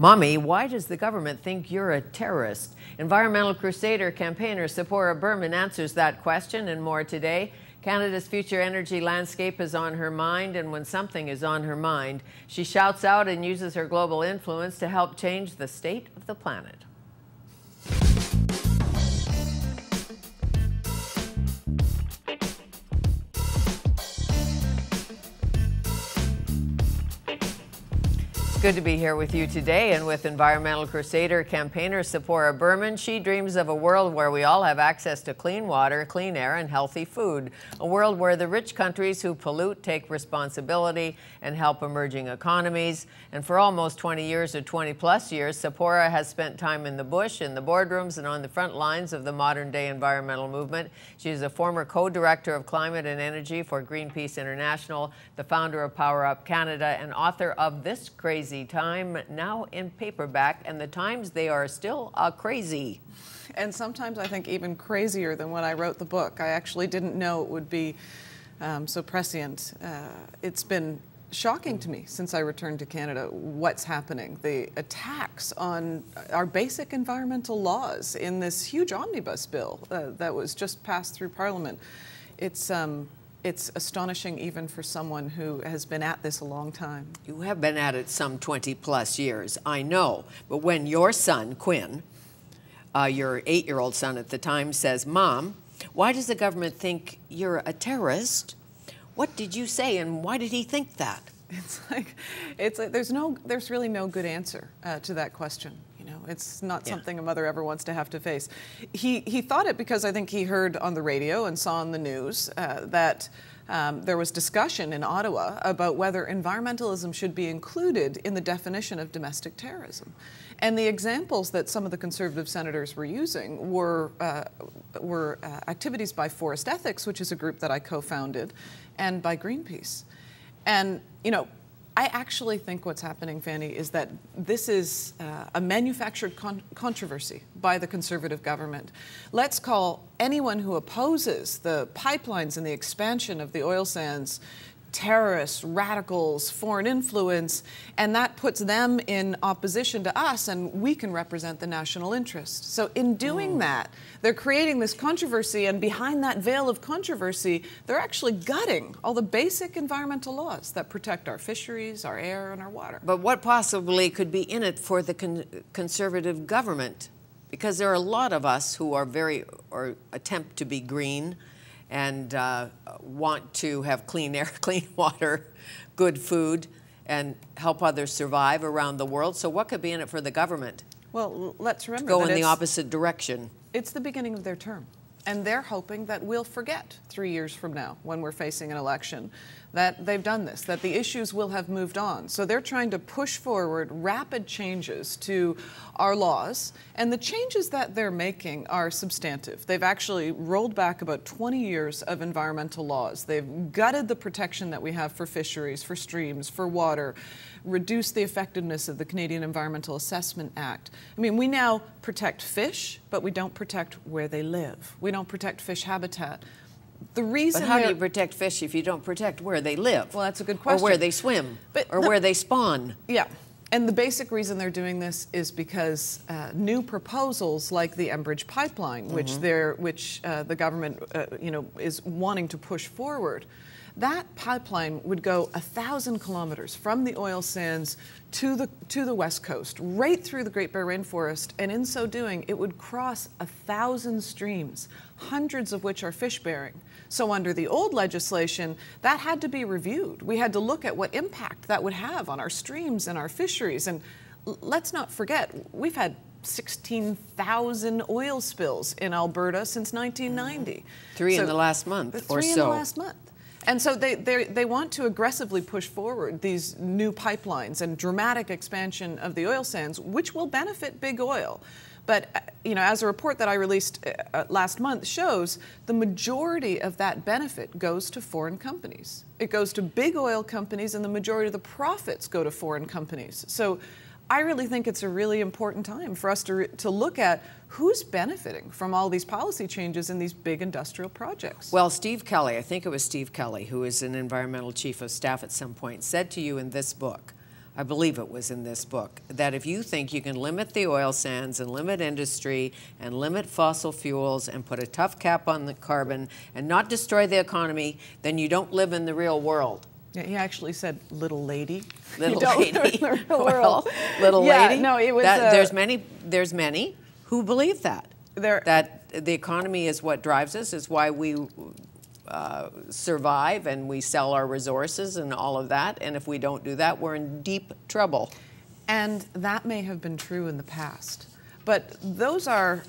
Mommy, why does the government think you're a terrorist? Environmental crusader campaigner Tzeporah Berman answers that question and more today. Canada's future energy landscape is on her mind, and when something is on her mind, she shouts out and uses her global influence to help change the state of the planet. Good to be here with you today and with environmental crusader campaigner Tzeporah Berman. She dreams of a world where we all have access to clean water, clean air, and healthy food. A world where the rich countries who pollute take responsibility and help emerging economies. And for almost 20 years or 20 plus years, Tzeporah has spent time in the bush, in the boardrooms, and on the front lines of the modern day environmental movement. She is a former co-director of climate and energy for Greenpeace International, the founder of Power Up Canada, and author of This Crazy Time, now in paperback, and the times they are still crazy. And sometimes I think even crazier than when I wrote the book. I actually didn't know it would be so prescient. It's been shocking to me since I returned to Canada what's happening. The attacks on our basic environmental laws in this huge omnibus bill that was just passed through Parliament. It's astonishing even for someone who has been at this a long time. You have been at it some 20 plus years, I know. But when your son, Quinn, your 8-year-old son at the time, says, "Mom, why does the government think you're a terrorist?" What did you say, and why did he think that? It's like there's really no good answer to that question. It's not something a mother ever wants to have to face. He thought it because I think he heard on the radio and saw on the news that there was discussion in Ottawa about whether environmentalism should be included in the definition of domestic terrorism. And the examples that some of the Conservative senators were using were activities by Forest Ethics, which is a group that I co-founded, and by Greenpeace. And, I actually think what's happening, Fanny, is that this is a manufactured controversy by the Conservative government. Let's call anyone who opposes the pipelines and the expansion of the oil sands terrorists, radicals, foreign influence, and that puts them in opposition to us, and we can represent the national interest. So in doing that, they're creating this controversy, and behind that veil of controversy, they're actually gutting all the basic environmental laws that protect our fisheries, our air, and our water. But what possibly could be in it for the Conservative government? Because there are a lot of us who are or attempt to be green, and want to have clean air, clean water, good food, and help others survive around the world. So what could be in it for the government? Well, let's remember to go in the opposite direction. It's the beginning of their term. And they're hoping that we'll forget 3 years from now, when we're facing an election, that they've done this, that the issues will have moved on. So they're trying to push forward rapid changes to our laws, and the changes that they're making are substantive. They've actually rolled back about 20 years of environmental laws. They've gutted the protection that we have for fisheries, for streams, for water, reduced the effectiveness of the Canadian Environmental Assessment Act. I mean, we now protect fish, but we don't protect where they live. We don't protect fish habitat. The reason But how do you protect fish if you don't protect where they live? Well, that's a good question. Or where they swim, or where they spawn. Yeah. And the basic reason they're doing this is because new proposals like the Enbridge pipeline, which the government is wanting to push forward, that pipeline would go 1,000 kilometers from the oil sands to the west coast, right through the Great Bear Rainforest, and in so doing, it would cross 1,000 streams, hundreds of which are fish-bearing. So under the old legislation, that had to be reviewed. We had to look at what impact that would have on our streams and our fisheries. And let's not forget, we've had 16,000 oil spills in Alberta since 1990. Three in the last month or so. 3 in the last month. And so they want to aggressively push forward these new pipelines and dramatic expansion of the oil sands, which will benefit big oil. But, as a report that I released last month shows, the majority of that benefit goes to foreign companies. It goes to big oil companies, and the majority of the profits go to foreign companies. So I really think it's a really important time for us to look at who's benefiting from all these policy changes in these big industrial projects. Well, Steve Kelly, I think it was Steve Kelly, who is an environmental chief of staff at some point, said to you in this book, I believe it was in this book, that if you think you can limit the oil sands and limit industry and limit fossil fuels and put a tough cap on the carbon and not destroy the economy, then you don't live in the real world. Yeah, he actually said, "Little lady." Little lady. Well, little lady. No, it was. There's many who believe that. That the economy is what drives us, is why we survive and we sell our resources and all of that. And if we don't do that, we're in deep trouble. And that may have been true in the past. But those are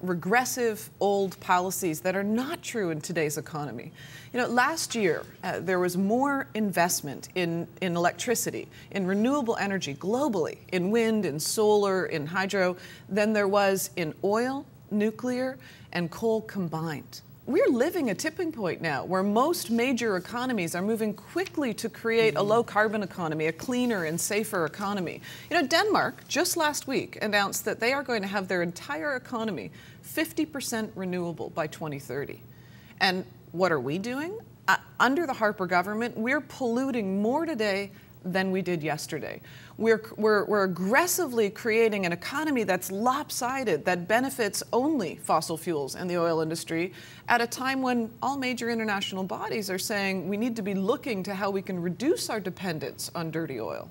regressive old policies that are not true in today's economy. You know, last year there was more investment in electricity, in renewable energy globally, in wind, in solar, in hydro, than there was in oil, nuclear, and coal combined. We're living a tipping point now where most major economies are moving quickly to create a low-carbon economy, a cleaner and safer economy. You know, Denmark just last week announced that they are going to have their entire economy 50% renewable by 2030. And what are we doing? Under the Harper government, we're polluting more today than we did yesterday. We're aggressively creating an economy that's lopsided, that benefits only fossil fuels and the oil industry at a time when all major international bodies are saying we need to be looking to how we can reduce our dependence on dirty oil.